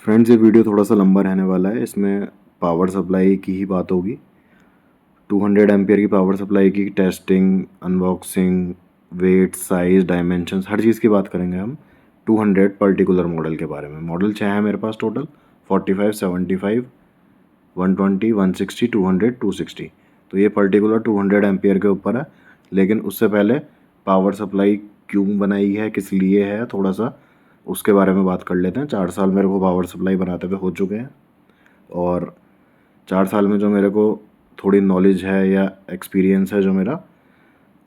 Friends, ये video थोड़ा सा लंबा रहने वाला है। इसमें पावर सप्लाई की ही बात होगी। 200 एम्पियर की पावर सप्लाई की testing, unboxing, weight, size, dimensions, हर चीज़ की बात करेंगे हम 200 पर्टिकुलर मॉडल के बारे में। मॉडल 6 है मेरे पास टोटल, 45, 75, 120, 160, 200, 260। तो ये पर्टिकुलर 200 एम्पियर के ऊपर है। लेकिन उससे पहले पावर सप्लाई क्यों बनाई है, किस लिए है, थोड़ा सा उसके बारे में बात कर लेते हैं। 4 साल मेरे को पावर सप्लाई बनाते हुए हो चुके हैं और 4 साल में जो मेरे को थोड़ी नॉलेज है या एक्सपीरियंस है जो मेरा,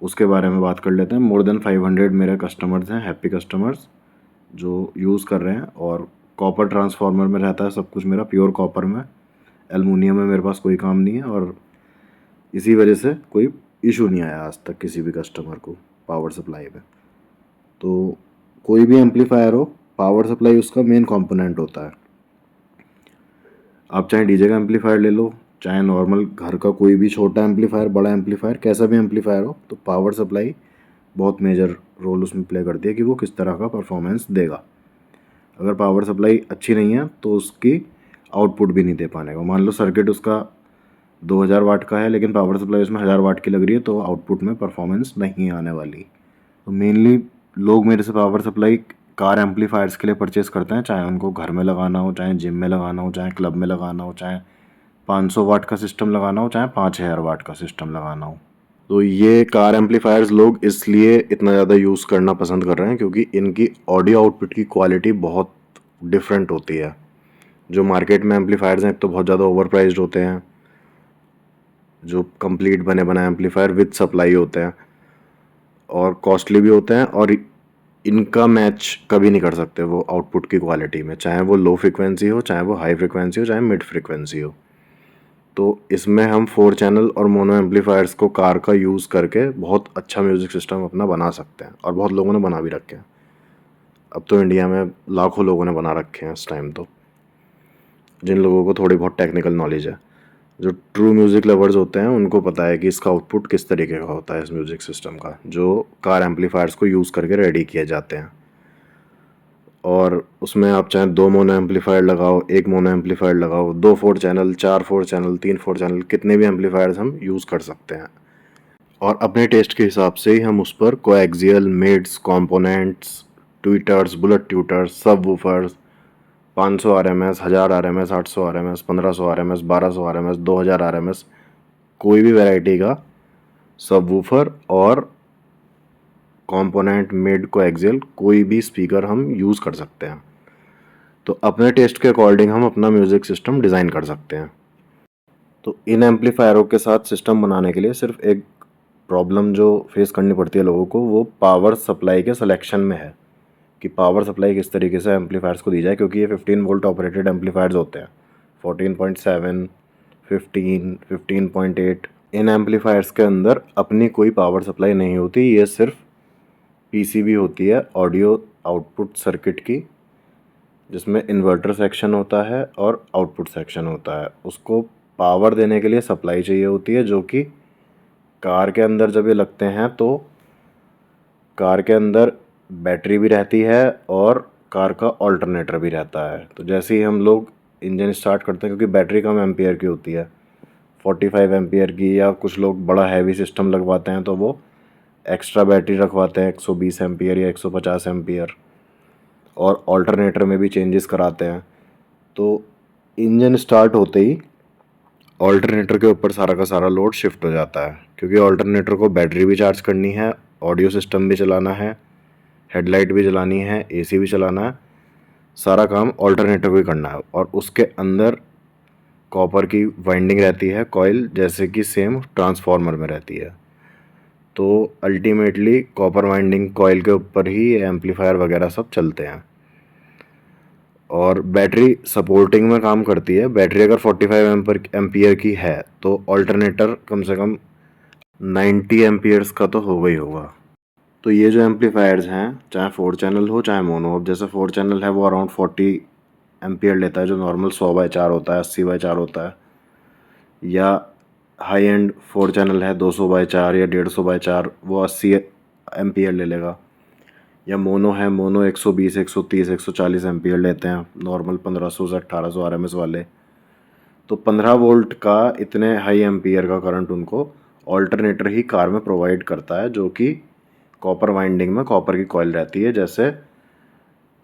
उसके बारे में बात कर लेते हैं। मोर देन 500 मेरे कस्टमर्स हैं, हैप्पी कस्टमर्स जो यूज़ कर रहे हैं। और कॉपर ट्रांसफार्मर में रहता है सब कुछ मेरा, प्योर कॉपर में। एलुमिनियम में मेरे पास कोई काम नहीं है और इसी वजह से कोई इशू नहीं आया आज तक किसी भी कस्टमर को पावर सप्लाई में। तो कोई भी एम्पलीफायर हो, पावर सप्लाई उसका मेन कंपोनेंट होता है। आप चाहे डीजे का एम्पलीफायर ले लो, चाहे नॉर्मल घर का कोई भी छोटा एम्पलीफायर, बड़ा एम्पलीफायर, कैसा भी एम्पलीफायर हो, तो पावर सप्लाई बहुत मेजर रोल उसमें प्ले करती है कि वो किस तरह का परफॉर्मेंस देगा। अगर पावर सप्लाई अच्छी नहीं है तो उसकी आउटपुट भी नहीं दे पाने का। मान लो सर्किट उसका 2000 वाट का है लेकिन पावर सप्लाई उसमें 1000 वाट की लग रही है, तो आउटपुट में परफॉर्मेंस नहीं आने वाली। तो मेनली लोग मेरे से पावर सप्लाई कार एम्पलीफायर्स के लिए परचेस करते हैं, चाहे उनको घर में लगाना हो, चाहे जिम में लगाना हो, चाहे क्लब में लगाना हो, चाहे 500 वाट का सिस्टम लगाना हो, चाहे 5000 वाट का सिस्टम लगाना हो। तो ये कार एम्पलीफायर्स लोग इसलिए इतना ज़्यादा यूज़ करना पसंद कर रहे हैं क्योंकि इनकी ऑडियो आउटपुट की क्वालिटी बहुत डिफरेंट होती है। जो मार्केट में एम्पलीफायर्स हैं एक तो बहुत ज़्यादा ओवर प्राइज्ड होते हैं, जो कंप्लीट बने बनाए एम्पलीफायर विद सप्लाई होते हैं और कॉस्टली भी होते हैं, और इनका मैच कभी नहीं कर सकते वो आउटपुट की क्वालिटी में, चाहे वो लो फ्रिक्वेंसी हो, चाहे वो हाई फ्रिक्वेंसी हो, चाहे मिड फ्रिक्वेंसी हो। तो इसमें हम 4 चैनल और मोनो एम्पलीफायर्स को कार का यूज़ करके बहुत अच्छा म्यूज़िक सिस्टम अपना बना सकते हैं, और बहुत लोगों ने बना भी रखे हैं। अब तो इंडिया में लाखों लोगों ने बना रखे हैं इस टाइम, तो जिन लोगों को थोड़ी बहुत टेक्निकल नॉलेज है। जो ट्रू म्यूज़िक लवर्स होते हैं उनको पता है कि इसका आउटपुट किस तरीके का होता है इस म्यूज़िक सिस्टम का, जो कार एम्पलीफायर्स को यूज़ करके रेडी किए जाते हैं। और उसमें आप चाहे 2 मोनो एम्पलीफायर लगाओ, 1 मोनो एम्पलीफायर लगाओ, 2 4 चैनल, 4 4 चैनल, 3 4 चैनल, कितने भी एम्पलीफायर्स हम यूज़ कर सकते हैं। और अपने टेस्ट के हिसाब से ही हम उस पर coaxial, mids, components, tweeters, bullet tweeters, सब woofers, 500 RMS, 1000 RMS, 800 RMS, 1500 RMS, 1200 RMS, 2000 RMS, कोई भी वैरायटी का सब वूफर और कंपोनेंट, मिड, कोएक्सियल, कोई भी स्पीकर हम यूज़ कर सकते हैं। तो अपने टेस्ट के अकॉर्डिंग हम अपना म्यूज़िक सिस्टम डिज़ाइन कर सकते हैं। तो इन एम्पलीफायरों के साथ सिस्टम बनाने के लिए सिर्फ एक प्रॉब्लम जो फेस करनी पड़ती है लोगों को, वो पावर सप्लाई के सिलेक्शन में है कि पावर सप्लाई किस तरीके से एम्पलीफायर्स को दी जाए, क्योंकि ये 15 वोल्ट ऑपरेटेड एम्पलीफायर्स होते हैं। 14.7, 15, 15.8, इन एम्पलीफायर्स के अंदर अपनी कोई पावर सप्लाई नहीं होती। ये सिर्फ पीसीबी होती है, ऑडियो आउटपुट सर्किट की, जिसमें इन्वर्टर सेक्शन होता है और आउटपुट सेक्शन होता है। उसको पावर देने के लिए सप्लाई चाहिए होती है, जो कि कार के अंदर जब ये लगते हैं तो कार के अंदर बैटरी भी रहती है और कार का ऑल्टरनेटर भी रहता है। तो जैसे ही हम लोग इंजन स्टार्ट करते हैं, क्योंकि बैटरी कम एम्पियर की होती है, 45 एम्पियर की, या कुछ लोग बड़ा हैवी सिस्टम लगवाते हैं तो वो एक्स्ट्रा बैटरी रखवाते हैं 120 एम्पियर या 150 एम्पियर, और ऑल्टरनेटर में भी चेंजेस कराते हैं। तो इंजन स्टार्ट होते ही ऑल्टरनेटर के ऊपर सारा का सारा लोड शिफ्ट हो जाता है, क्योंकि ऑल्टरनेटर को बैटरी भी चार्ज करनी है, ऑडियो सिस्टम भी चलाना है, हेडलाइट भी चलानी है, एसी भी चलाना है, सारा काम ऑल्टरनेटर को ही करना है। और उसके अंदर कॉपर की वाइंडिंग रहती है, कॉइल, जैसे कि सेम ट्रांसफार्मर में रहती है। तो अल्टीमेटली कॉपर वाइंडिंग कॉइल के ऊपर ही एम्पलीफायर वगैरह सब चलते हैं। और बैटरी सपोर्टिंग में काम करती है। बैटरी अगर 45 एम्पियर की है तो ऑल्टरनेटर कम से कम 90 एम्पियर्स का तो होगा ही होगा। तो ये जो एम्पलीफायर्स हैं, चाहे 4 चैनल हो चाहे मोनो, अब जैसे 4 चैनल है वो अराउंड 40 एम्पियर लेता है, जो नॉर्मल 100/4 होता है, 80/4 होता है। या हाई एंड 4 चैनल है 200/4 या 150/4, वो 80 एम्पियर ले लेगा। या मोनो है, मोनो 120, 130, 140 एम्पियर लेते हैं, नॉर्मल 1500 से 1800 आरएमएस वाले। तो 15 वोल्ट का इतने हाई एम्पियर का करंट उनको ऑल्टरनेटर ही कार में प्रोवाइड करता है, जो कि कॉपर वाइंडिंग में कॉपर की कॉइल रहती है। जैसे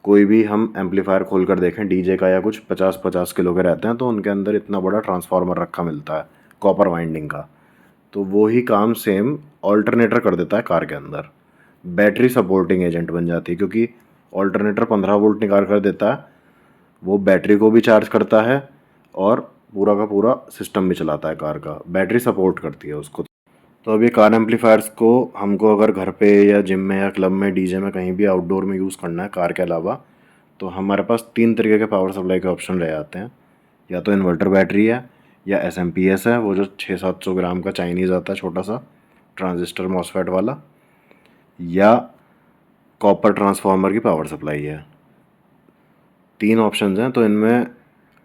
कोई भी हम एम्पलीफायर खोल कर देखें डीजे का या कुछ 50-50 किलो के रहते हैं, तो उनके अंदर इतना बड़ा ट्रांसफार्मर रखा मिलता है कॉपर वाइंडिंग का। तो वो ही काम सेम ऑल्टरनेटर कर देता है कार के अंदर। बैटरी सपोर्टिंग एजेंट बन जाती है, क्योंकि ऑल्टरनेटर 15 वोल्ट निकाल कर देता है, वो बैटरी को भी चार्ज करता है और पूरा का पूरा सिस्टम भी चलाता है कार का। बैटरी सपोर्ट करती है उसको। तो अब ये कार एम्पलीफायर्स को हमको अगर घर पे या जिम में या क्लब में, डीजे में, कहीं भी आउटडोर में यूज़ करना है कार के अलावा, तो हमारे पास 3 तरीके के पावर सप्लाई के ऑप्शन रह जाते हैं। या तो इन्वर्टर बैटरी है, या एसएमपीएस है, वो जो 600-700 ग्राम का चाइनीज़ आता है छोटा सा ट्रांजिस्टर मॉसफेट वाला, या कॉपर ट्रांसफार्मर की पावर सप्लाई है। 3 ऑप्शंस हैं। तो इनमें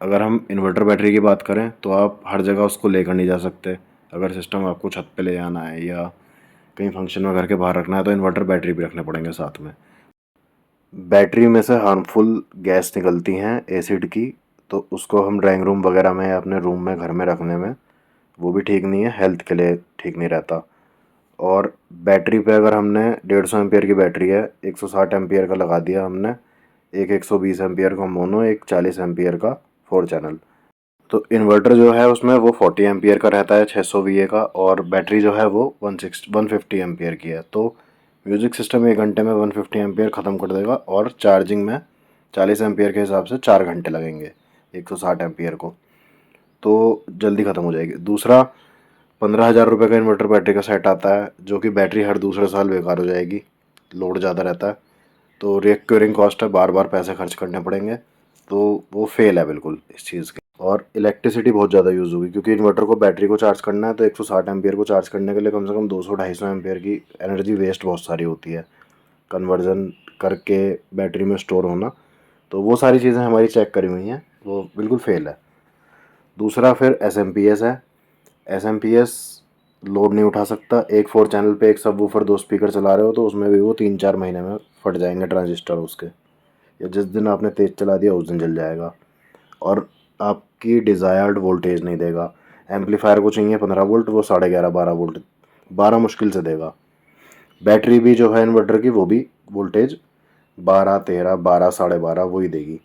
अगर हम इन्वर्टर बैटरी की बात करें तो आप हर जगह उसको लेकर नहीं जा सकते। अगर सिस्टम आपको छत पे ले जाना है या कहीं फंक्शन में घर के बाहर रखना है, तो इन्वर्टर बैटरी भी रखने पड़ेंगे साथ में। बैटरी में से हार्मफुल गैस निकलती हैं एसिड की, तो उसको हम ड्राइंग रूम वगैरह में या अपने रूम में घर में रखने में वो भी ठीक नहीं है, हेल्थ के लिए ठीक नहीं रहता। और बैटरी पे अगर हमने 150 एम्पियर की बैटरी है, 160 एम्पियर का लगा दिया हमने, एक 120 एम्पियर का मोनो, एक 40 एम्पियर का 4 चैनल। तो इन्वर्टर जो है उसमें वो 40 एम्पियर का रहता है, 600 वीए का, और बैटरी जो है वो 150 एम्पियर की है। तो म्यूज़िक सिस्टम 1 घंटे में 150 एम्पियर ख़त्म कर देगा, और चार्जिंग में 40 एम्पियर के हिसाब से 4 घंटे लगेंगे 160 एम्पियर को, तो जल्दी ख़त्म हो जाएगी। दूसरा, 15,000 रुपये का इन्वर्टर बैटरी का सेट आता है, जो कि बैटरी हर दूसरे साल बेकार हो जाएगी, लोड ज़्यादा रहता है, तो रिकरिंग कॉस्ट है, बार बार पैसे खर्च करने पड़ेंगे, तो वो फेल है बिल्कुल इस चीज़ के। और इलेक्ट्रिसिटी बहुत ज़्यादा यूज़ होगी, क्योंकि इन्वर्टर को बैटरी को चार्ज करना है, तो 160 एम्पियर को चार्ज करने के लिए कम से कम 200-250 एम्पियर की एनर्जी वेस्ट बहुत सारी होती है, कन्वर्जन करके बैटरी में स्टोर होना। तो वो सारी चीज़ें हमारी चेक करी हुई हैं, वो बिल्कुल फेल है। दूसरा फिर एस है। एस लोड नहीं उठा सकता। एक 4 चैनल पे एक सबवूफर 2 स्पीकर चला रहे हो, तो उसमें भी वो 3-4 महीने में फट जाएंगे ट्रांजिस्टर उसके, या जिस दिन आपने तेज़ चला दिया उस दिन जल जाएगा, और आपकी डिज़ायर्ड वोल्टेज नहीं देगा। एम्पलीफायर को चाहिए 15 वोल्ट, वो 11.5-12 वोल्ट, 12 मुश्किल से देगा। बैटरी भी जो है इन्वर्टर की, वो भी वोल्टेज 12, 13, 12, 12.5 वही देगी।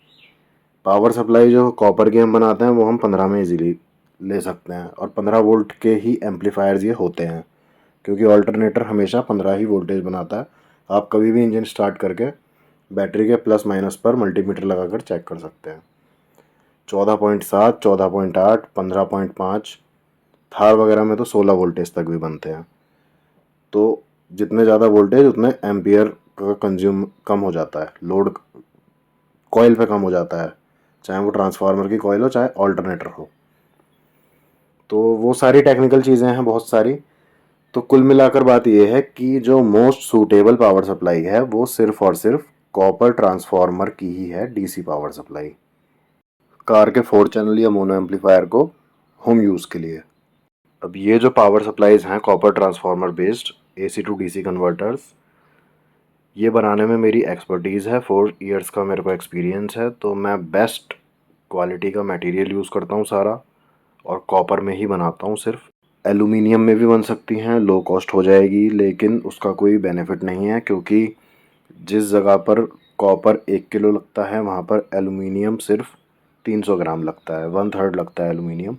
पावर सप्लाई जो कॉपर की हम बनाते हैं वो हम 15 में इजीली ले सकते हैं, और 15 वोल्ट के ही एम्पलीफायर्स ये होते हैं, क्योंकि ऑल्टरनेटर हमेशा 15 ही वोल्टेज बनाता है। आप कभी भी इंजन स्टार्ट करके बैटरी के प्लस माइनस पर मल्टीमीटर लगाकर चेक कर सकते हैं। 14.7, 14.8, 15.5, थार वगैरह में तो 16 वोल्टेज तक भी बनते हैं। तो जितने ज़्यादा वोल्टेज उतने एम्पियर का कंज्यूम कम हो जाता है, लोड कॉइल पे कम हो जाता है, चाहे वो ट्रांसफार्मर की कॉइल हो चाहे ऑल्टरनेटर हो। तो वो सारी टेक्निकल चीज़ें हैं बहुत सारी। तो कुल मिलाकर बात यह है कि जो मोस्ट सूटेबल पावर सप्लाई है वो सिर्फ और सिर्फ कॉपर ट्रांसफार्मर की ही है, डीसी पावर सप्लाई, कार के 4 चैनल या मोनो एम्पलीफायर को होम यूज़ के लिए। अब ये जो पावर सप्लाईज हैं copper transformer based AC to DC converters, ये बनाने में मेरी एक्सपर्टीज़ है, 4 इयर्स का मेरे को एक्सपीरियंस है। तो मैं बेस्ट क्वालिटी का मटेरियल यूज़ करता हूँ सारा, और कॉपर में ही बनाता हूँ सिर्फ। एलुमिनियम में भी बन सकती हैं, लो कॉस्ट हो जाएगी, लेकिन उसका कोई बेनिफिट नहीं है, क्योंकि जिस जगह पर कॉपर 1 किलो लगता है वहाँ पर एलुमिनियम सिर्फ 300 ग्राम लगता है, 1/3 लगता है एलुमिनियम।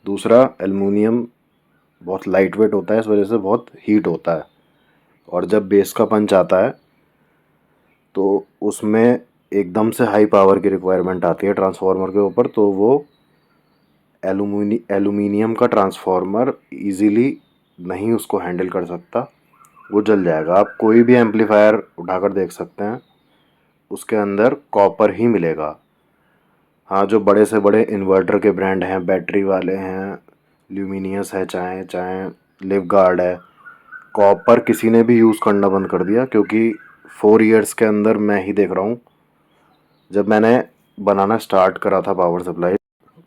दूसरा, एलुमिनियम बहुत लाइट वेट होता है, इस वजह से बहुत हीट होता है, और जब बेस का पंच आता है तो उसमें एकदम से हाई पावर की रिक्वायरमेंट आती है ट्रांसफार्मर के ऊपर, तो वो एलुमिनियम का ट्रांसफार्मर इजीली नहीं उसको हैंडल कर सकता, वो जल जाएगा। आप कोई भी एम्पलीफायर उठाकर देख सकते हैं, उसके अंदर कॉपर ही मिलेगा। हाँ, जो बड़े से बड़े इन्वर्टर के ब्रांड हैं, बैटरी वाले हैं, ल्यूमिनियस है, चाहे चाहे लिवगार्ड है, कॉपर किसी ने भी यूज़ करना बंद कर दिया, क्योंकि 4 इयर्स के अंदर मैं ही देख रहा हूँ, जब मैंने बनाना स्टार्ट करा था पावर सप्लाई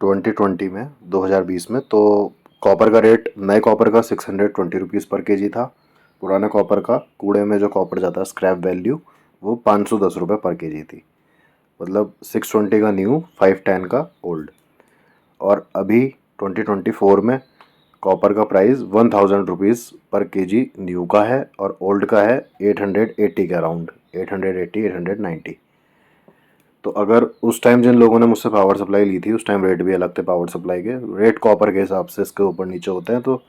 2020 में, 2020 में, तो कॉपर का रेट, नए कॉपर का 620 रुपीज़ पर केजी था। पुराने कॉपर का, कूड़े में जो कॉपर जाता है, स्क्रैप वैल्यू, वो 510 रुपये पर केजी थी। मतलब 620 का न्यू, 510 का ओल्ड। और अभी 2024 में कॉपर का प्राइस 1000 रुपीज़ पर केजी न्यू का है और ओल्ड का है 880 के अराउंड, 880 890। तो अगर उस टाइम जिन लोगों ने मुझसे पावर सप्लाई ली थी, उस टाइम रेट भी अलग थे पावर सप्लाई के, रेट कॉपर के हिसाब से इसके ऊपर नीचे होते हैं, तो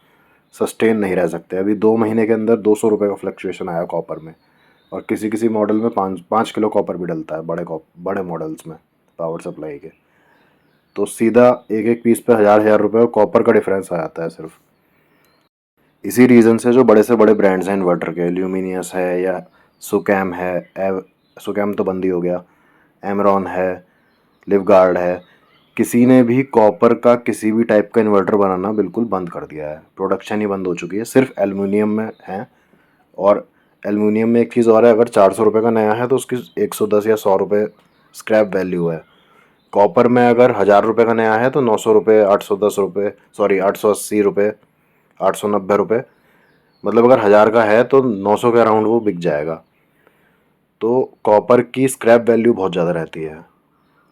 सस्टेन नहीं रह सकते। अभी 2 महीने के अंदर 200 रुपये का फ्लक्चुएशन आया कॉपर में, और किसी किसी मॉडल में 5 किलो कॉपर भी डलता है, बड़े मॉडल्स में पावर सप्लाई के। तो सीधा एक एक पीस पे 1000 रुपये कॉपर का डिफरेंस आ जाता है सिर्फ। इसी रीज़न से जो बड़े से बड़े ब्रांड्स हैं इन्वर्टर के, ल्यूमिनियस है या सुकैम है, सुकैम तो बंद ही हो गया, एमरॉन है, लिवगार्ड है, किसी ने भी कॉपर का किसी भी टाइप का इन्वर्टर बनाना बिल्कुल बंद कर दिया है। प्रोडक्शन ही बंद हो चुकी है, सिर्फ एलुमिनियम में है। और एलुमिनियम में एक चीज़ और है, अगर 400 रुपये का नया है तो उसकी 110 या 100 रुपये स्क्रैप वैल्यू है। कॉपर में अगर 1000 रुपये का नया है तो 900 रुपये, 810 रुपये, सॉरी 880 रुपये, 890 रुपये, मतलब अगर 1000 का है तो 900 के अराउंड वो बिक जाएगा। तो कॉपर की स्क्रैप वैल्यू बहुत ज़्यादा रहती है।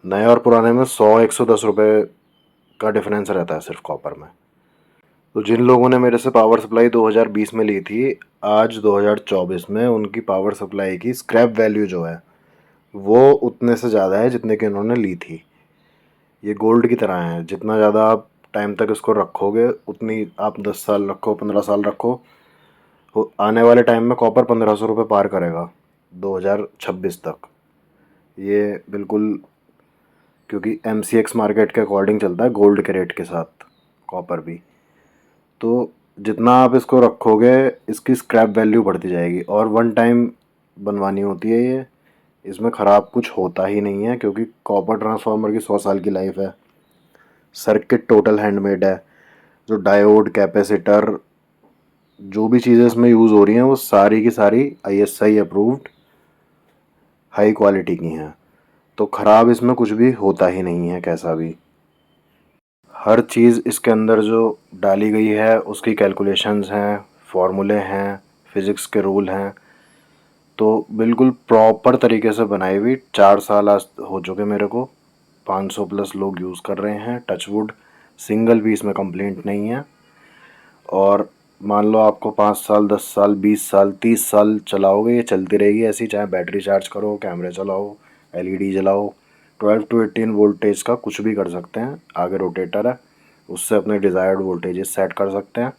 नए और पुराने में 100-110 रुपये का डिफरेंस रहता है सिर्फ कॉपर में। तो जिन लोगों ने मेरे से पावर सप्लाई 2020 में ली थी, आज 2024 में उनकी पावर सप्लाई की स्क्रैप वैल्यू जो है वो उतने से ज़्यादा है जितने की उन्होंने ली थी। ये गोल्ड की तरह है, जितना ज़्यादा आप टाइम तक इसको रखोगे, उतनी आप 10 साल रखो, 15 साल रखो, आने वाले टाइम में कॉपर 1500 रुपये पार करेगा 2026 तक। ये बिल्कुल, क्योंकि MCX मार्केट के अकॉर्डिंग चलता है गोल्ड के रेट के साथ कॉपर भी। तो जितना आप इसको रखोगे इसकी स्क्रैप वैल्यू बढ़ती जाएगी, और वन टाइम बनवानी होती है ये, इसमें ख़राब कुछ होता ही नहीं है, क्योंकि कॉपर ट्रांसफार्मर की 100 साल की लाइफ है। सर्किट टोटल हैंडमेड है, जो डायोड, कैपेसिटर, जो भी चीज़ें इसमें यूज़ हो रही हैं वो सारी की सारी ISI अप्रूव्ड हाई क्वालिटी की हैं। तो ख़राब इसमें कुछ भी होता ही नहीं है कैसा भी। हर चीज़ इसके अंदर जो डाली गई है उसकी कैलकुलेशंस हैं, फार्मूले हैं, फिज़िक्स के रूल हैं, तो बिल्कुल प्रॉपर तरीके से बनाई हुई। 4 साल आज हो चुके मेरे को, 500 प्लस लोग यूज़ कर रहे हैं, टचवुड सिंगल पीस में कंप्लेंट नहीं है। और मान लो आपको 5 साल, 10 साल, 20 साल, 30 साल चलाओगे, ये चलती रहेगी ऐसी, चाहे बैटरी चार्ज करो, कैमरे चलाओ, LED जलाओ। 12 to 18 वोल्टेज का कुछ भी कर सकते हैं, आगे रोटेटर है, उससे अपने डिज़ायर्ड वोल्टेजेस सेट कर सकते हैं।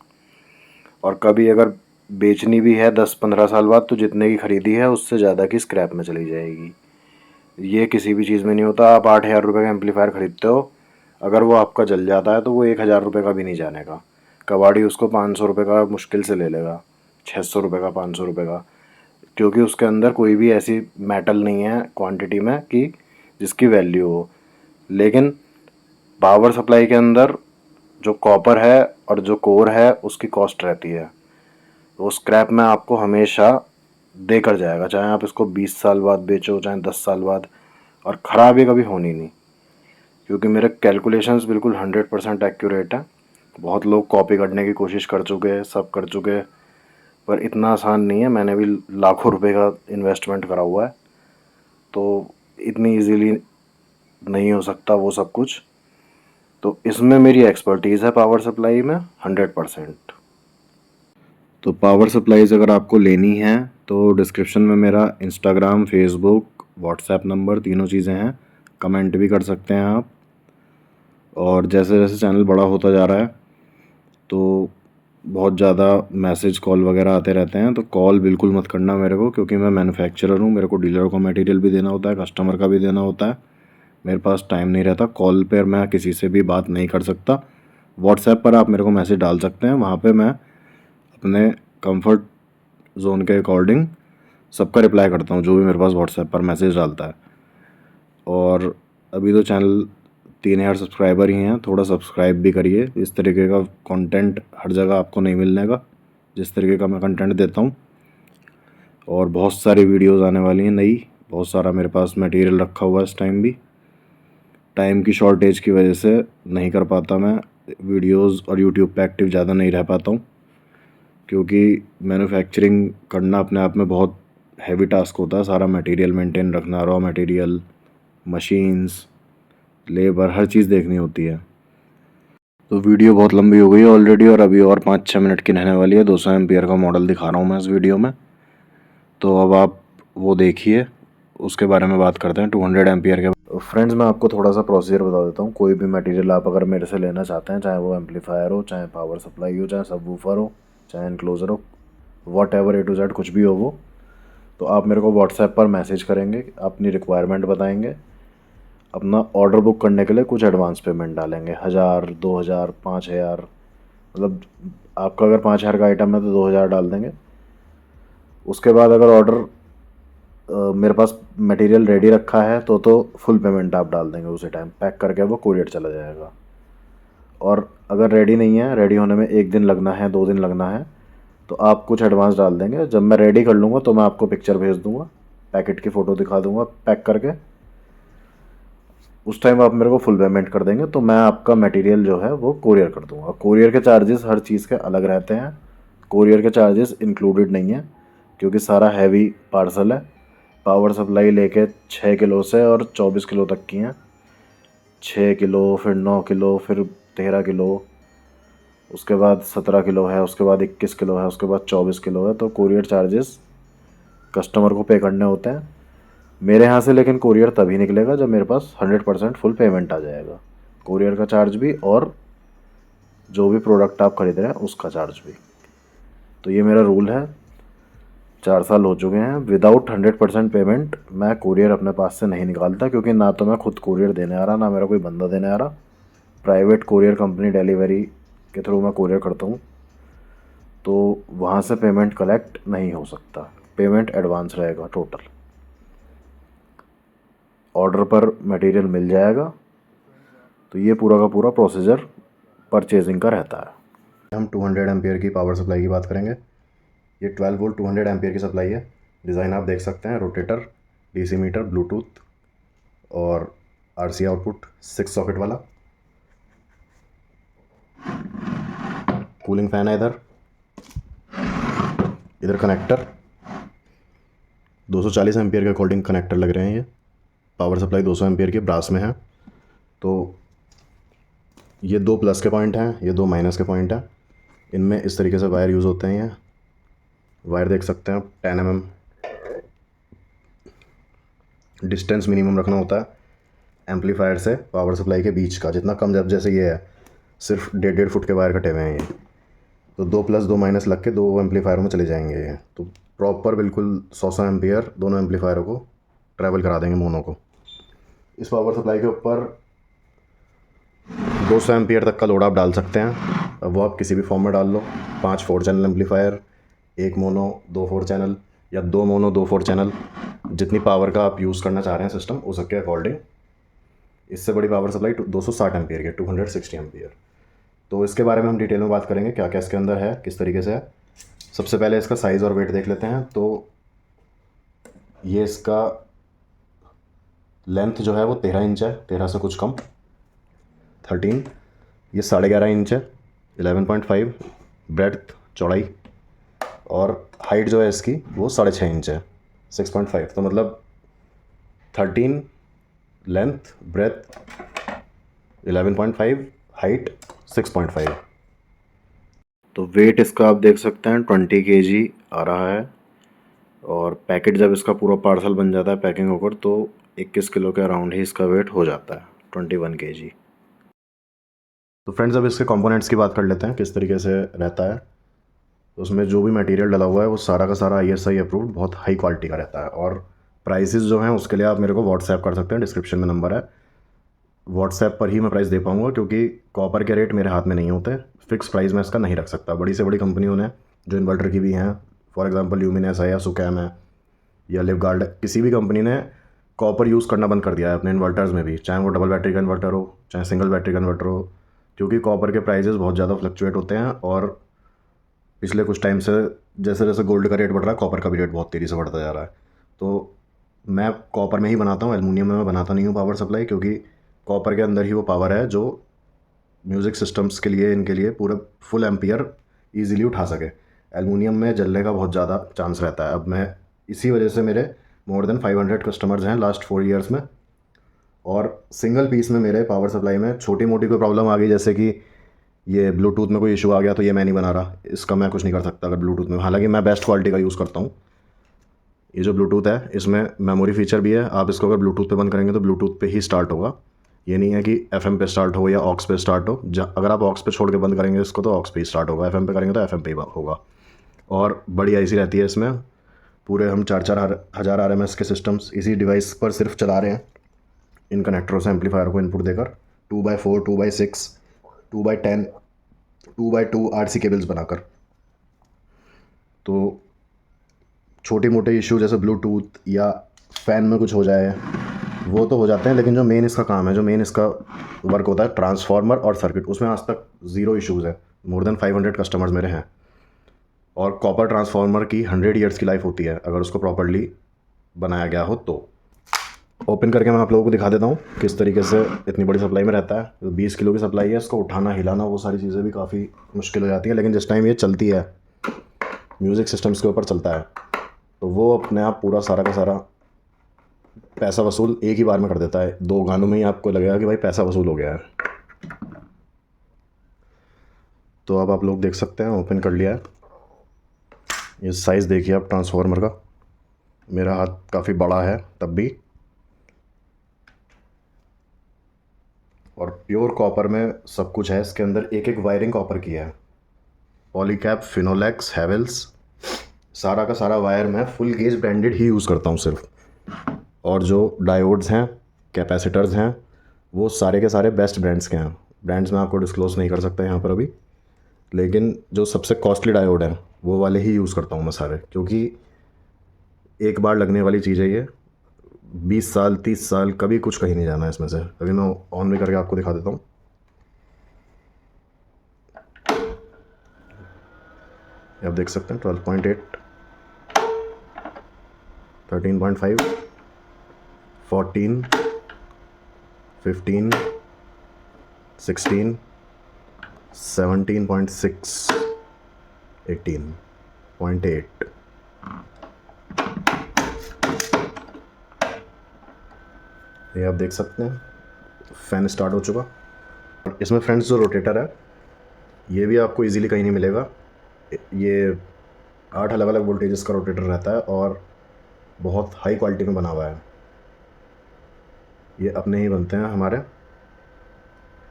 और कभी अगर बेचनी भी है 10-15 साल बाद, तो जितने की ख़रीदी है उससे ज़्यादा की स्क्रैप में चली जाएगी। ये किसी भी चीज़ में नहीं होता। आप 8000 रुपये का एम्पलीफायर ख़रीदते हो, अगर वो आपका जल जाता है तो वो 1000 रुपये का भी नहीं जाने का। कबाड़ी उसको 500 रुपये का मुश्किल से ले लेगा, 600 रुपये का, 500 रुपये का, क्योंकि उसके अंदर कोई भी ऐसी मेटल नहीं है क्वांटिटी में कि जिसकी वैल्यू हो। लेकिन पावर सप्लाई के अंदर जो कॉपर है और जो कोर है उसकी कॉस्ट रहती है, वो स्क्रैप में आपको हमेशा देकर जाएगा, चाहे आप इसको 20 साल बाद बेचो, चाहे 10 साल बाद, और ख़राबी कभी होनी नहीं, क्योंकि मेरे कैलकुलेशंस बिल्कुल 100% एक्यूरेट हैं। बहुत लोग कॉपी करने की कोशिश कर चुके हैं, सब कर चुके हैं, पर इतना आसान नहीं है। मैंने भी लाखों रुपए का इन्वेस्टमेंट करा हुआ है, तो इतनी इजीली नहीं हो सकता वो सब कुछ। तो इसमें मेरी एक्सपर्टीज़ है पावर सप्लाई में 100%। तो पावर सप्लाईज़ अगर आपको लेनी है तो डिस्क्रिप्शन में मेरा इंस्टाग्राम, फेसबुक, व्हाट्सएप नंबर, तीनों चीज़ें हैं, कमेंट भी कर सकते हैं आप। और जैसे जैसे चैनल बड़ा होता जा रहा है तो बहुत ज़्यादा मैसेज, कॉल वगैरह आते रहते हैं, तो कॉल बिल्कुल मत करना मेरे को, क्योंकि मैं मैन्युफैक्चरर हूँ, मेरे को डीलर को मटेरियल भी देना होता है, कस्टमर का भी देना होता है, मेरे पास टाइम नहीं रहता। कॉल पर मैं किसी से भी बात नहीं कर सकता। व्हाट्सएप पर आप मेरे को मैसेज डाल सकते हैं, वहाँ पे मैं अपने कंफर्ट जोन के अकॉर्डिंग सबका रिप्लाई करता हूँ जो भी मेरे पास व्हाट्सएप पर मैसेज डालता है। और अभी तो चैनल 3000 सब्सक्राइबर ही हैं, थोड़ा सब्सक्राइब भी करिए। इस तरीके का कंटेंट हर जगह आपको नहीं मिलने का, जिस तरीके का मैं कंटेंट देता हूँ। और बहुत सारी वीडियोस आने वाली हैं नई, बहुत सारा मेरे पास मटेरियल रखा हुआ है। इस टाइम भी टाइम की शॉर्टेज की वजह से नहीं कर पाता मैं वीडियोस, और यूट्यूब पे एक्टिव ज़्यादा नहीं रह पाता हूँ, क्योंकि मैन्युफैक्चरिंग करना अपने आप में बहुत हैवी टास्क होता है, सारा मटेरियल मेंटेन रखना, रॉ मटेरियल, मशीन्स, लेबर, हर चीज़ देखनी होती है। तो वीडियो बहुत लंबी हो गई है ऑलरेडी और अभी और 5-6 मिनट की रहने वाली है। 200 एम्पियर का मॉडल दिखा रहा हूँ मैं इस वीडियो में, तो अब आप वो देखिए, उसके बारे में बात करते हैं 200 एम्पियर के। फ्रेंड्स, मैं आपको थोड़ा सा प्रोसीजर बता देता हूँ। कोई भी मटेरियल आप अगर मेरे से लेना चाहते हैं, चाहे वो एम्पलीफायर हो, चाहे पावर सप्लाई हो, चाहे सबवूफर हो, चाहे एनक्लोज़र हो, what ever A to Z कुछ भी हो वो, तो आप मेरे को व्हाट्सएप पर मैसेज करेंगे, अपनी रिक्वायरमेंट बताएंगे, अपना ऑर्डर बुक करने के लिए कुछ एडवांस पेमेंट डालेंगे, 1000, 2000, 5000, मतलब आपका अगर 5000 का आइटम है तो 2000 डाल देंगे। उसके बाद अगर ऑर्डर मेरे पास मटेरियल रेडी रखा है तो फुल पेमेंट आप डाल देंगे, उसी टाइम पैक करके वो कोरियर चला जाएगा। और अगर रेडी नहीं है, रेडी होने में 1 दिन लगना है, 2 दिन लगना है, तो आप कुछ एडवांस डाल देंगे। जब मैं रेडी कर लूँगा तो मैं आपको पिक्चर भेज दूँगा, पैकेट की फ़ोटो दिखा दूँगा पैक करके, उस टाइम आप मेरे को फुल पेमेंट कर देंगे तो मैं आपका मटेरियल जो है वो कोरियर कर दूँगा। कोरियर के चार्जेस हर चीज़ के अलग रहते हैं, कोरियर के चार्जेस इंक्लूडेड नहीं है, क्योंकि सारा हैवी पार्सल है। पावर सप्लाई लेके 6 किलो से और 24 किलो तक की हैं। 6 किलो, फिर 9 किलो, फिर 13 किलो, उसके बाद 17 किलो है, उसके बाद 21 किलो है, उसके बाद 24 किलो है। तो कोरियर चार्जेस कस्टमर को पे करने होते हैं मेरे यहाँ से। लेकिन कोरियर तभी निकलेगा जब मेरे पास 100% फुल पेमेंट आ जाएगा, कोरियर का चार्ज भी और जो भी प्रोडक्ट आप खरीद रहे हैं उसका चार्ज भी। तो ये मेरा रूल है, 4 साल हो चुके हैं। विदाउट 100% पेमेंट मैं कोरियर अपने पास से नहीं निकालता, क्योंकि ना तो मैं खुद कोरियर देने आ रहा, ना मेरा कोई बंदा देने आ रहा। प्राइवेट कोरियर कंपनी डिलीवरी के थ्रू मैं कोरियर करता हूँ, तो वहाँ से पेमेंट कलेक्ट नहीं हो सकता। पेमेंट एडवांस रहेगा टोटल, ऑर्डर पर मटेरियल मिल जाएगा। तो ये पूरा का पूरा प्रोसीजर परचेजिंग का रहता है। हम 200 एम्पियर की पावर सप्लाई की बात करेंगे। ये 12 वोल्ट 200 एम्पियर की सप्लाई है। डिज़ाइन आप देख सकते हैं, रोटेटर, डीसी मीटर, ब्लूटूथ और आरसी आउटपुट 6 सॉकेट वाला। कूलिंग फैन है इधर, इधर कनेक्टर 240 एम्पियर के अकॉर्डिंग कनेक्टर लग रहे हैं। ये पावर सप्लाई 200 एम्पियर की ब्रास में है, तो ये 2 प्लस के पॉइंट हैं, ये 2 माइनस के पॉइंट हैं। इनमें इस तरीके से वायर यूज़ होते हैं। ये वायर देख सकते हैं, 10 mm डिस्टेंस मिनिमम रखना होता है एम्पलीफायर से पावर सप्लाई के बीच का, जितना कम। जब जैसे ये है सिर्फ 1.5 फुट के वायर कटे हुए हैं ये, तो 2 प्लस 2 माइनस लग के 2 एम्पलीफायरों में चले जाएंगे ये। तो प्रॉपर बिल्कुल 100 एम्पियर दोनों एम्पलीफायरों को ट्रैवल करा देंगे, मोनो को। इस पावर सप्लाई के ऊपर 200 एम्पियर तक का लोड आप डाल सकते हैं। अब वो आप किसी भी फॉर्म में डाल लो, 5 4 चैनल एम्पलीफायर, 1 मोनो 2 4 चैनल, या 2 मोनो 2 4 चैनल, जितनी पावर का आप यूज़ करना चाह रहे हैं सिस्टम उसके अकॉर्डिंग। इससे बड़ी पावर सप्लाई 260 एम्पियर की, 260 एम्पियर। तो इसके बारे में हम डिटेल में बात करेंगे, क्या क्या इसके अंदर है, किस तरीके से है। सबसे पहले इसका साइज़ और वेट देख लेते हैं। तो ये इसका लेंथ जो है वो 13 इंच है, 13 से कुछ कम, 13। ये 11.5 इंच है, 11.5 ब्रेड्थ, चौड़ाई। और हाइट जो है इसकी वो 6.5 इंच है, 6.5। तो मतलब 13 लेंथ, ब्रेथ 11.5, हाइट 6.5। तो वेट इसका आप देख सकते हैं 20 kg आ रहा है। और पैकेट जब इसका पूरा पार्सल बन जाता है पैकिंग होकर, तो 21 किलो के अराउंड ही इसका वेट हो जाता है, 21 kg। तो फ्रेंड्स, अब इसके कंपोनेंट्स की बात कर लेते हैं, किस तरीके से रहता है। तो उसमें जो भी मटेरियल डला हुआ है वो सारा का सारा ISI अप्रूव्ड बहुत हाई क्वालिटी का रहता है। और प्राइसेस जो हैं उसके लिए आप मेरे को व्हाट्सएप कर सकते हैं, डिस्क्रिप्शन में नंबर है। व्हाट्सएप पर ही मैं प्राइस दे पाऊँगा, क्योंकि कॉपर के रेट मेरे हाथ में नहीं होते, फिक्स प्राइस मैं इसका नहीं रख सकता। बड़ी से बड़ी कंपनियों ने, जो इन्वर्टर की भी हैं, फॉर एग्जांपल ल्यूमिनस है या सुकैम है या लिवगार्ड, किसी भी कंपनी ने कॉपर यूज़ करना बंद कर दिया है अपने इन्वर्टर्स में भी, चाहे वो डबल बैटरी का इन्वर्टर हो, चाहे सिंगल बैटरी का इन्वर्टर हो, क्योंकि कॉपर के प्राइजेस बहुत ज़्यादा फ्लक्चुएट होते हैं। और पिछले कुछ टाइम से जैसे जैसे गोल्ड का रेट बढ़ रहा है, कॉपर का भी रेट बहुत तेज़ी से बढ़ता जा रहा है। तो मैं कॉपर में ही बनाता हूँ, एलुमिनियम में मैं बनाता नहीं हूँ पावर सप्लाई, क्योंकि कॉपर के अंदर ही वो पावर है जो म्यूज़िक सिस्टम्स के लिए, इनके लिए पूरा फुल एम्पियर ईजिली उठा सके। एलुमिनियम में जलने का बहुत ज़्यादा चांस रहता है। अब मैं इसी वजह से मेरे मोर देन 500 कस्टमर्स हैं लास्ट 4 ईयर्स में। और सिंगल पीस में मेरे पावर सप्लाई में छोटी मोटी कोई प्रॉब्लम आ गई, जैसे कि ये ब्लूटूथ में कोई इशू आ गया, तो ये मैं नहीं बना रहा, इसका मैं कुछ नहीं कर सकता अगर ब्लूटूथ में। हालांकि मैं बेस्ट क्वालिटी का यूज़ करता हूँ। ये जो ब्लूटूथ है इसमें मेमोरी फीचर भी है, आप इसको अगर ब्लूटूथ पे बंद करेंगे तो ब्लूटूथ पे ही स्टार्ट होगा। ये नहीं है कि एफएम पे स्टार्ट हो या ऑक्स पे स्टार्ट हो। अगर आप ऑक्स पे छोड़ के बंद करेंगे इसको तो ऑक्स पे ही स्टार्ट होगा, एफएम पे करेंगे तो एफएम पे ही होगा। और बड़ी आईसी रहती है इसमें, पूरे हम 4-4 हज़ार RMS के सिस्टम्स इसी डिवाइस पर सिर्फ चला रहे हैं, इन कनेक्टरों से एम्पलीफायर को इनपुट देकर 2x4, 2x6, 2x10, 2x2 RC cables बनाकर। तो छोटे मोटे इशू जैसे ब्लूटूथ या फ़ैन में कुछ हो जाए वो तो हो जाते हैं, लेकिन जो मेन इसका काम है, जो मेन इसका वर्क होता है ट्रांसफार्मर और सर्किट, उसमें आज तक ज़ीरो इश्यूज़ है। मोर देन 500 कस्टमर्स मेरे हैं। और कॉपर ट्रांसफार्मर की 100 ईयर्स की लाइफ होती है अगर उसको प्रॉपर्ली बनाया गया हो तो। ओपन करके मैं आप लोगों को दिखा देता हूँ किस तरीके से इतनी बड़ी सप्लाई में रहता है। 20 किलो की सप्लाई है, इसको उठाना हिलाना वो सारी चीज़ें भी काफ़ी मुश्किल हो जाती है, लेकिन जिस टाइम ये चलती है म्यूज़िक सिस्टम्स के ऊपर चलता है तो वो अपने आप पूरा सारा का सारा पैसा वसूल एक ही बार में कर देता है। 2 गानों में ही आपको लगेगा कि भाई पैसा वसूल हो गया है। तो अब आप लोग देख सकते हैं, ओपन कर लिया है। ये साइज़ देखिए आप ट्रांसफार्मर का, मेरा हाथ काफ़ी बड़ा है तब भी। और प्योर कॉपर में सब कुछ है इसके अंदर, एक एक वायरिंग कॉपर की है। पॉलीकैप, फिनोलेक्स, हैवेल्स, सारा का सारा वायर मैं फुल गेज ब्रांडेड ही यूज़ करता हूँ सिर्फ। और जो डायोड्स हैं, कैपेसिटर्स हैं, वो सारे के सारे बेस्ट ब्रांड्स के हैं। ब्रांड्स मैं आपको डिस्क्लोज़ नहीं कर सकता यहाँ पर अभी, लेकिन जो सबसे कॉस्टली डायोड है वो वाले ही यूज़ करता हूँ मैं सारे, क्योंकि एक बार लगने वाली चीज़ है ये। 20 साल 30 साल कभी कुछ कहीं नहीं जाना है इसमें से। अभी मैं ऑन भी करके आपको दिखा देता हूँ। आप देख सकते हैं 12.8, 13.5, 14, 15, 16, 17.6, 18.8। ये आप देख सकते हैं फ़ैन स्टार्ट हो चुका। और इसमें फ्रेंड्स जो रोटेटर है ये भी आपको इजीली कहीं नहीं मिलेगा। ये 8 अलग अलग वोल्टेजेस का रोटेटर रहता है और बहुत हाई क्वालिटी में बना हुआ है। ये अपने ही बनते हैं हमारे।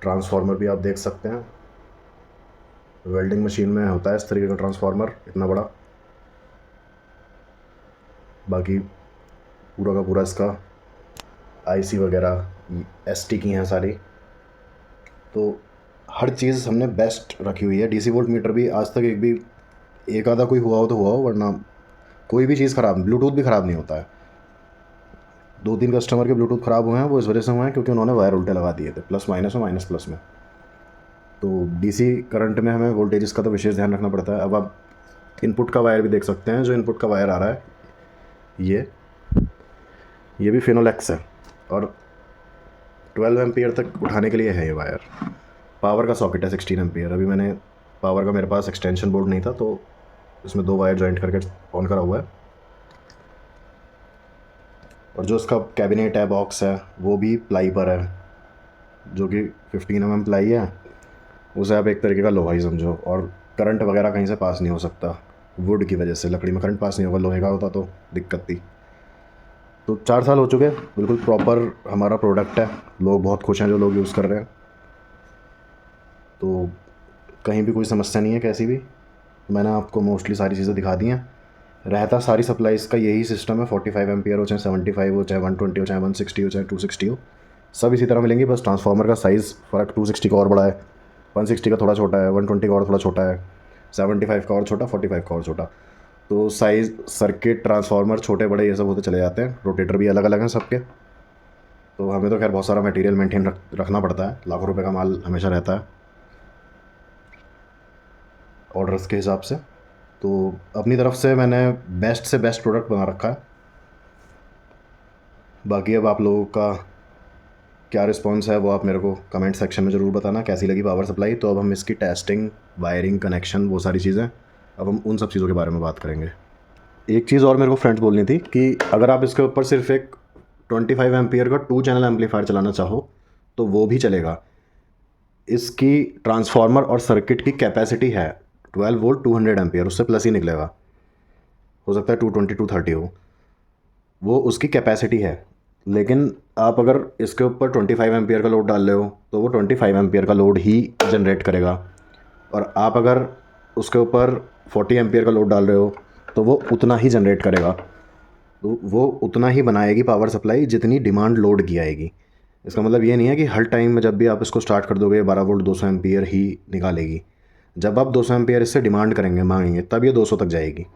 ट्रांसफार्मर भी आप देख सकते हैं, वेल्डिंग मशीन में होता है इस तरीके का ट्रांसफार्मर, इतना बड़ा। बाकी पूरा का पूरा इसका आईसी वगैरह एसटी की हैं सारी। तो हर चीज़ हमने बेस्ट रखी हुई है। डीसी वोल्ट मीटर भी आज तक एक आधा कोई हुआ हो तो हुआ हो, वरना कोई भी चीज़ ख़राब, ब्लूटूथ भी ख़राब नहीं होता है। 2-3 कस्टमर के ब्लूटूथ ख़राब हुए हैं, वो इस वजह से हुए हैं क्योंकि उन्होंने वायर उल्टे लगा दिए थे, प्लस माइनस में माइनस प्लस में। तो डीसी करंट में हमें वोल्टेजेस का तो विशेष ध्यान रखना पड़ता है। अब आप इनपुट का वायर भी देख सकते हैं, जो इनपुट का वायर आ रहा है ये भी फिनोलेक्स है और 12 एम्पियर तक उठाने के लिए है ये वायर। पावर का सॉकेट है 16 एम्पियर। अभी मैंने पावर का, मेरे पास एक्सटेंशन बोर्ड नहीं था तो इसमें 2 वायर जॉइंट करके ऑन करा हुआ है। और जो इसका कैबिनेट है, बॉक्स है, वो भी प्लाई पर है, जो कि 15 mm प्लाई है। उसे आप एक तरीके का लोहा ही समझो। और करंट वगैरह कहीं से पास नहीं हो सकता वुड की वजह से, लकड़ी में करंट पास नहीं होगा, लोहे का होता तो दिक्कत थी। तो 4 साल हो चुके, बिल्कुल प्रॉपर हमारा प्रोडक्ट है, लोग बहुत खुश हैं जो लोग यूज़ कर रहे हैं। तो कहीं भी कोई समस्या नहीं है कैसी भी। मैंने आपको मोस्टली सारी चीज़ें दिखा दी हैं। रहता सारी सप्लाईज़ का यही सिस्टम है, 45 एम्पियर हो, चाहे 75 हो, चाहे 120 हो, चाहे 160 हो, चाहे 260 हो, सब इसी तरह मिलेंगी। बस ट्रांसफार्मर का साइज़ फ़र्क 260 का और बड़ा है, 160 का थोड़ा छोटा है, 120 का और थोड़ा छोटा है, 75 का और छोटा, 45 का और छोटा। तो साइज़, सर्किट, ट्रांसफार्मर छोटे बड़े ये सब होते चले जाते हैं। रोटेटर भी अलग अलग हैं सबके। तो हमें तो खैर बहुत सारा मटेरियल मेंटेन रखना पड़ता है, लाखों रुपए का माल हमेशा रहता है ऑर्डर्स के हिसाब से। तो अपनी तरफ से मैंने बेस्ट से बेस्ट प्रोडक्ट बना रखा है। बाकी अब आप लोगों का क्या रिस्पॉन्स है वो आप मेरे को कमेंट सेक्शन में ज़रूर बताना, कैसी लगी पावर सप्लाई। तो अब हम इसकी टेस्टिंग, वायरिंग, कनेक्शन, वो सारी चीज़ें, अब हम उन सब चीज़ों के बारे में बात करेंगे। एक चीज़ और मेरे को फ्रेंड्स बोलनी थी कि अगर आप इसके ऊपर सिर्फ एक 25 एम्पियर का 2 चैनल एम्पलीफायर चलाना चाहो तो वो भी चलेगा। इसकी ट्रांसफार्मर और सर्किट की कैपेसिटी है 12 वोल्ट 200 एम्पियर, उससे प्लस ही निकलेगा, हो सकता है 220 230 हो, वो उसकी कैपेसिटी है। लेकिन आप अगर इसके ऊपर 25 एम्पियर का लोड डाल रहे हो तो वो 25 एम्पियर का लोड ही जनरेट करेगा, और आप अगर उसके ऊपर 40 एम्पियर का लोड डाल रहे हो तो वो उतना ही जनरेट करेगा। तो वो उतना ही बनाएगी पावर सप्लाई जितनी डिमांड लोड की आएगी। इसका मतलब ये नहीं है कि हर टाइम में जब भी आप इसको स्टार्ट कर दोगे 12 वोल्ट 200 एम्पियर ही निकालेगी। जब आप 200 एम्पियर इससे डिमांड करेंगे, मांगेंगे, तब ये 200 तक जाएगी।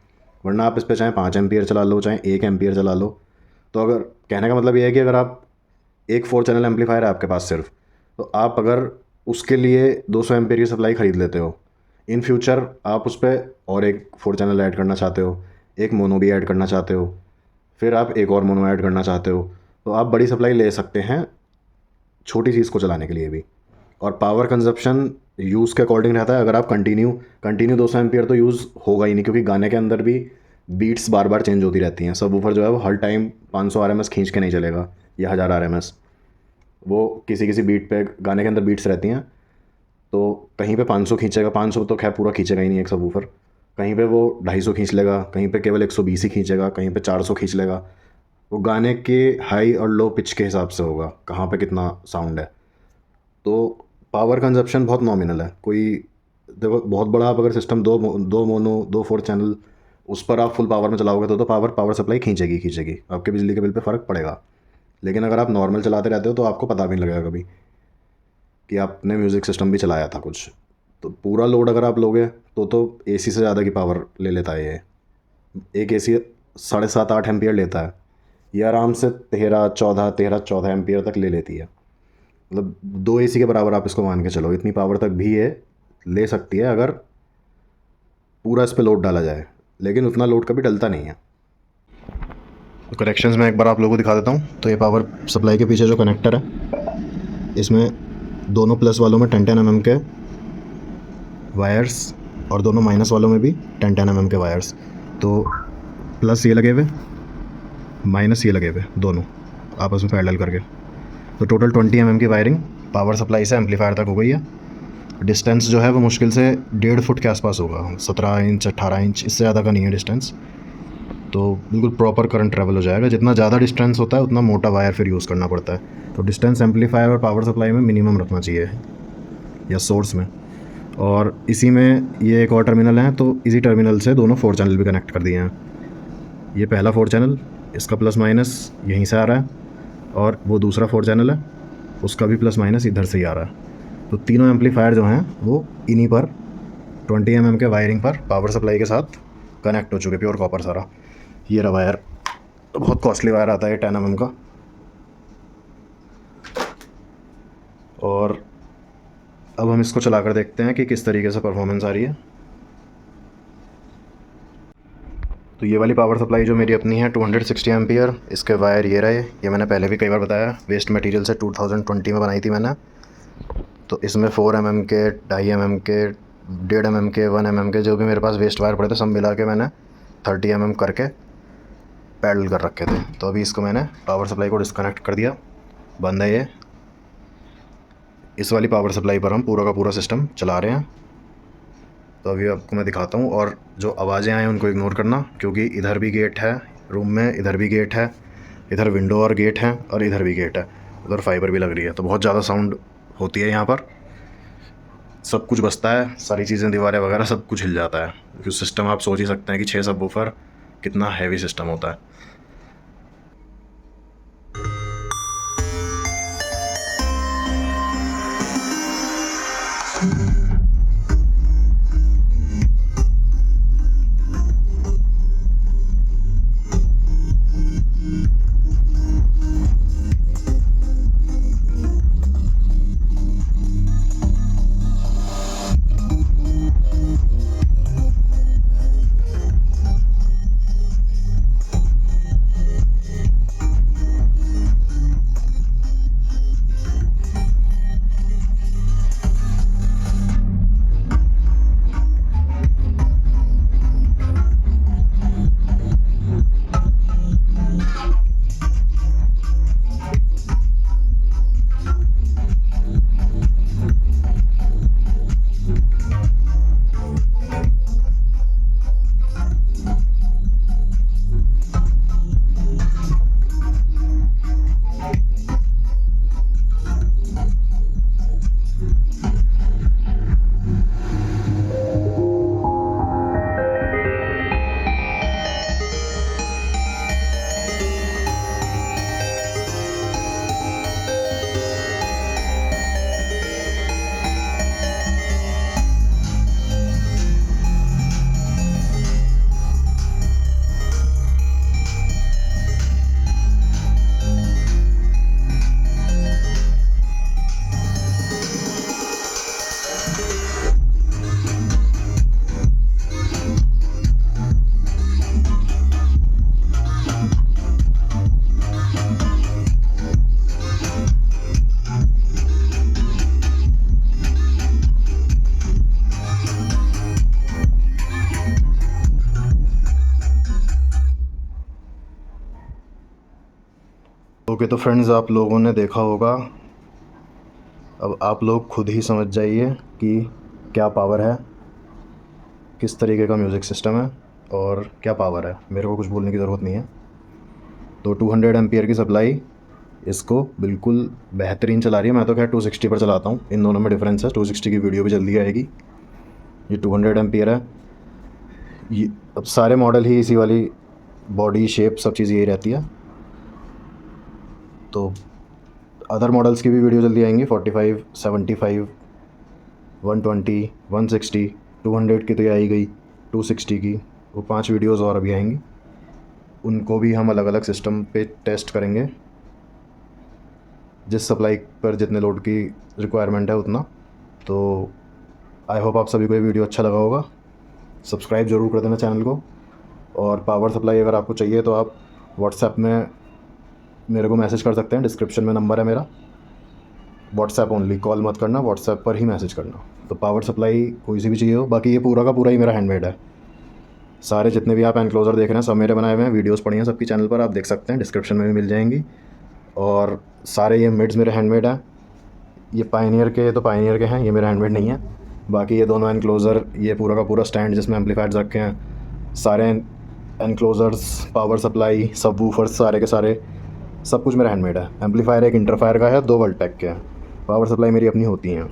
वरना आप इस पर चाहे 5 एम्पियर चला लो, चाहे 1 एम्पियर चला लो। तो अगर कहने का मतलब ये है कि अगर आप एक 4 चैनल एम्पलीफायर है आपके पास सिर्फ, तो आप अगर उसके लिए 200 एम्पियर की सप्लाई ख़रीद लेते हो, इन फ्यूचर आप उस पर और एक 4 चैनल ऐड करना चाहते हो, एक मोनो भी ऐड करना चाहते हो, फिर आप एक और मोनो ऐड करना चाहते हो, तो आप बड़ी सप्लाई ले सकते हैं छोटी चीज़ को चलाने के लिए भी। और पावर कंजप्शन यूज़ के अकॉर्डिंग रहता है। अगर आप कंटिन्यू 200 एम्पियर तो यूज़ होगा ही नहीं, क्योंकि गाने के अंदर भी बीट्स बार बार चेंज होती रहती हैं। सब ऊपर जो है वो हर टाइम 500 आरएमएस खींच के नहीं चलेगा या 1000 आरएमएस। वो किसी किसी बीट पे गाने के अंदर बीट्स रहती हैं, तो कहीं पे 500 खींचेगा, 500 तो खैर पूरा खींचेगा ही नहीं एक सब ऊपर, कहीं पे वो 250 खींच लेगा, कहीं पे केवल 120 ही खींचेगा, कहीं पे 400 खींच लेगा। वो गाने के हाई और लो पिच के हिसाब से होगा कहाँ पे कितना साउंड है। तो पावर कंजप्शन बहुत नॉमिनल है। कोई देखो बहुत बड़ा आप अगर सिस्टम दो मोनो 2 4 चैनल उस पर आप फुल पावर में चलाओगे तो पावर सप्लाई खींचेगी, आपके बिजली के बिल पे फ़र्क पड़ेगा। लेकिन अगर आप नॉर्मल चलाते रहते हो तो आपको पता भी नहीं लगेगा कभी कि आपने म्यूज़िक सिस्टम भी चलाया था कुछ। तो पूरा लोड अगर आप लोगे तो एसी से ज़्यादा की पावर ले लेता है ये। एक एसी 7.5 8 एम्पियर लेता है, ये आराम से 13 14 एम्पियर तक ले लेती है। मतलब 2 एसी के बराबर आप इसको मान के चलो, इतनी पावर तक भी ये ले सकती है अगर पूरा इस पर लोड डाला जाए। लेकिन उतना लोड कभी डलता नहीं है। तो कनेक्शंस मैं एक बार आप लोगों को दिखा देता हूँ। तो ये पावर सप्लाई के पीछे जो कनेक्टर है, इसमें दोनों प्लस वालों में 10 10 mm के वायर्स और दोनों माइनस वालों में भी 10 10 mm के वायर्स। तो प्लस ये लगे हुए, माइनस ये लगे हुए, दोनों आपस में पैरेलल करके। तो टोटल 20 mm की वायरिंग पावर सप्लाई से एम्पलीफायर तक हो गई है। डिस्टेंस जो है वो मुश्किल से 1.5 फुट के आसपास होगा, 17 इंच 18 इंच, इससे ज़्यादा का नहीं है डिस्टेंस। तो बिल्कुल प्रॉपर करंट ट्रैवल हो जाएगा। जितना ज़्यादा डिस्टेंस होता है उतना मोटा वायर फिर यूज़ करना पड़ता है। तो डिस्टेंस एम्पलीफायर और पावर सप्लाई में मिनिमम रखना चाहिए, या सोर्स में। और इसी में ये एक और टर्मिनल है, तो इसी टर्मिनल से दोनों 4 चैनल भी कनेक्ट कर दिए हैं। ये पहला 4 चैनल, इसका प्लस माइनस यहीं से आ रहा है, और वो दूसरा 4 चैनल है, उसका भी प्लस माइनस इधर से ही आ रहा है। तो तीनों एम्पलीफायर जो हैं वो इन्हीं पर 20 mm के वायरिंग पर पावर सप्लाई के साथ कनेक्ट हो चुके, प्योर कॉपर सारा। ये रहा वायर, तो बहुत कॉस्टली वायर आता है 10 mm का। और अब हम इसको चला कर देखते हैं कि किस तरीके से परफॉर्मेंस आ रही है। तो ये वाली पावर सप्लाई जो मेरी अपनी है 260 एम्पियर, इसके वायर ये रहे। ये मैंने पहले भी कई बार बताया, वेस्ट मटेरियल से 2020 में बनाई थी मैंने। तो इसमें 4 mm के, 2.5 mm के, 1.5 mm के, 1 mm के, जो भी मेरे पास वेस्ट वायर पड़े थे सब मिला के मैंने 30 mm करके पैडल कर रखे थे। तो अभी इसको मैंने पावर सप्लाई को डिस्कनेक्ट कर दिया, बंद है ये। इस वाली पावर सप्लाई पर हम पूरा का पूरा सिस्टम चला रहे हैं। तो अभी आपको मैं दिखाता हूँ, और जो आवाज़ें आएँ उनको इग्नोर करना, क्योंकि इधर भी गेट है रूम में, इधर भी गेट है, इधर विंडो और गेट है, और इधर भी गेट है, उधर फाइबर भी लग रही है। तो बहुत ज़्यादा साउंड होती है यहाँ पर, सब कुछ बजता है, सारी चीज़ें, दीवारें वगैरह सब कुछ हिल जाता है। क्योंकि सिस्टम आप सोच ही सकते हैं कि 6 सबवूफर कितना हैवी सिस्टम होता है। ओके तो फ्रेंड्स, आप लोगों ने देखा होगा, अब आप लोग खुद ही समझ जाइए कि क्या पावर है, किस तरीके का म्यूज़िक सिस्टम है और क्या पावर है। मेरे को कुछ बोलने की ज़रूरत नहीं है। तो 200 एम्पियर की सप्लाई इसको बिल्कुल बेहतरीन चला रही है। मैं तो खैर 260 पर चलाता हूँ, इन दोनों में डिफरेंस है। 260 की वीडियो भी जल्दी आएगी। ये 200 एम्पियर है। ये अब सारे मॉडल ही इसी वाली बॉडी शेप सब चीज़ यही रहती है। तो अदर मॉडल्स की भी वीडियो जल्दी आएंगी। 45, 75, 120, 160, 200 की तो ये आई गई, 260 की वो 5 वीडियोस और अभी आएंगी। उनको भी हम अलग अलग सिस्टम पे टेस्ट करेंगे, जिस सप्लाई पर जितने लोड की रिक्वायरमेंट है उतना। तो आई होप आप सभी को ये वीडियो अच्छा लगा होगा। सब्सक्राइब ज़रूर कर देना चैनल को। और पावर सप्लाई अगर आपको चाहिए तो आप व्हाट्सएप में मेरे को मैसेज कर सकते हैं। डिस्क्रिप्शन में नंबर है मेरा। व्हाट्सएप ओनली, कॉल मत करना, व्हाट्सएप पर ही मैसेज करना। तो पावर सप्लाई कोई सी भी चाहिए हो। बाकी ये पूरा का पूरा ही मेरा हैंडमेड है। सारे जितने भी आप एनक्लोज़र देख रहे हैं सब मेरे बनाए हुए हैं। वीडियोस पड़ी हैं सबकी चैनल पर, आप देख सकते हैं, डिस्क्रिप्शन में भी मिल जाएंगी। और सारे ये मिड्स मेरे हैंडमेड हैं। ये पायनियर के तो पायनियर के हैं, ये मेरा हैंडमेड नहीं है। बाकी ये दोनों एनक्लोज़र, ये पूरा का पूरा स्टैंड जिसमें एम्पलीफायर्स रखे हैं, सारे एनक्लोज़र्स, पावर सप्लाई, सब वूफर्स, सारे के सारे सब कुछ मेरा हैंडमेड है। एम्पलीफायर एक इंटरफायर का है, 2 वोल्टेक के हैं। पावर सप्लाई मेरी अपनी होती हैं।